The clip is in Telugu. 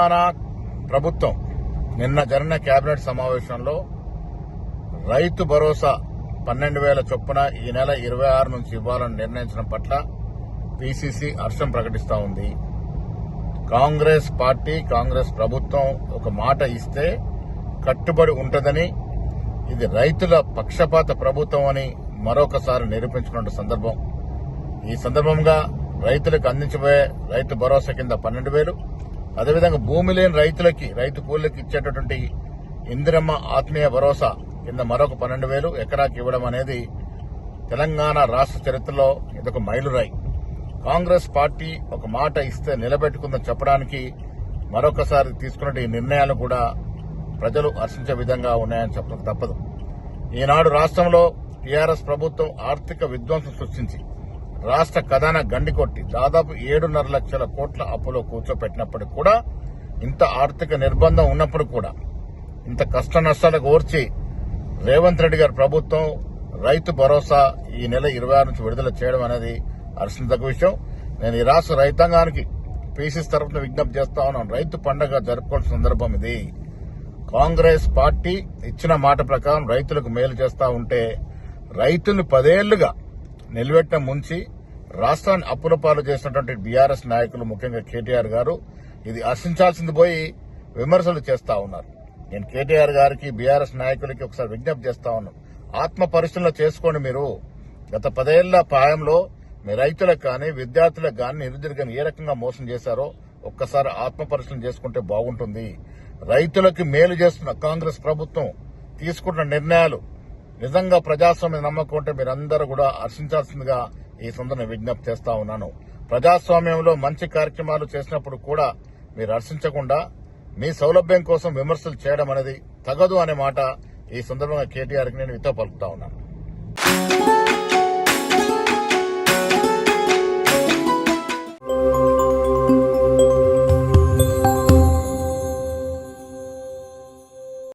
తెలంగాణ ప్రభుత్వం నిన్న జరిగిన కేబినెట్ సమావేశంలో రైతు భరోసా 12,000 చొప్పున ఈ నెల 26 నుంచి ఇవ్వాలని నిర్ణయించడం పట్ల పీసీసీ హర్షం ప్రకటిస్తా ఉంది. కాంగ్రెస్ పార్టీ కాంగ్రెస్ ప్రభుత్వం ఒక మాట ఇస్తే కట్టుబడి ఉంటుందని, ఇది రైతుల పక్షపాత ప్రభుత్వం అని మరొకసారి నిరూపించుకున్న సందర్భం. ఈ సందర్భంగా రైతులకు అందించబోయే రైతు భరోసా కింద 12,000, అదేవిధంగా భూమి లేని రైతులకి, రైతు కూలీలకు ఇచ్చేటటువంటి ఇందిరమ్మ ఆత్మీయ భరోసా కింద మరొక 12,000 ఎకరాకి ఇవ్వడం అనేది తెలంగాణ రాష్ట్ర చరిత్రలో ఇదొక మైలురాయి. కాంగ్రెస్ పార్టీ ఒక మాట ఇస్తే నిలబెట్టుకుందని చెప్పడానికి మరొకసారి తీసుకున్న ఈ నిర్ణయాలు కూడా ప్రజలు హర్షించే విధంగా ఉన్నాయని చెప్పడం తప్పదు. ఈనాడు రాష్ట్రంలో టీఆర్ఎస్ ప్రభుత్వం ఆర్థిక విధ్వంసం సృష్టించి రాష్ట్ర ఖజానా గండికొట్టి దాదాపు 7.5 లక్షల కోట్ల అప్పులో కూర్చోపెట్టినప్పటికీ కూడా, ఇంత ఆర్థిక నిర్బంధం ఉన్నప్పుడు కూడా, ఇంత కష్ట నష్టాలకు ఓర్చి రేవంత్ రెడ్డి గారి ప్రభుత్వం రైతు భరోసా ఈ నెల 26 నుంచి విడుదల చేయడం అనేది హర్షించదగ్గ విషయం. నేను ఈ రాష్ట్ర రైతాంగానికి పీసీసీ తరఫున విజ్ఞప్తి చేస్తా ఉన్నాను. రైతు పండుగ జరుపుకోవాల్సిన సందర్భం ఇది. కాంగ్రెస్ పార్టీ ఇచ్చిన మాట ప్రకారం రైతులకు మేలు చేస్తా ఉంటే, రైతుల్ని 10 ఏళ్లుగా నిలబెట్టిన ముంచి రాష్ట్రాన్ని అప్పుల పాలు చేసినటువంటి బీఆర్ఎస్ నాయకులు, ముఖ్యంగా కేటీఆర్ గారు ఇది హర్షించాల్సింది పోయి విమర్శలు చేస్తా ఉన్నారు. నేను కేటీఆర్ గారికి, బీఆర్ఎస్ నాయకులకి ఒకసారి విజ్ఞప్తి చేస్తా ఉన్నాను. ఆత్మ పరిశీలన చేసుకోండి. మీరు గత 10 ఏళ్ల పాయంలో మీ రైతులకు కానీ, విద్యార్థులకు కానీ, నిరుద్యోగులకు కానీ ఏ రకంగా మోసం చేశారో ఒక్కసారి ఆత్మ పరిశీలన చేసుకుంటే బాగుంటుంది. రైతులకు మేలు చేస్తున్న కాంగ్రెస్ ప్రభుత్వం తీసుకుంటున్న నిర్ణయాలు నిజంగా ప్రజాస్వామ్య నమ్మకం ఉంటే మీరందరూ కూడా హర్షించాల్సిందిగా ఈ సందర్భంగా విజ్ఞప్తి చేస్తా ఉన్నాను. ప్రజాస్వామ్యంలో మంచి కార్యక్రమాలు చేసినప్పుడు కూడా మీరు హర్షించకుండా మీ సౌలభ్యం కోసం విమర్శలు చేయడం అనేది తగదు అనే మాట ఈ సందర్భంగా కేటీఆర్కి నేను హితవు పలుకుతా ఉన్నాను.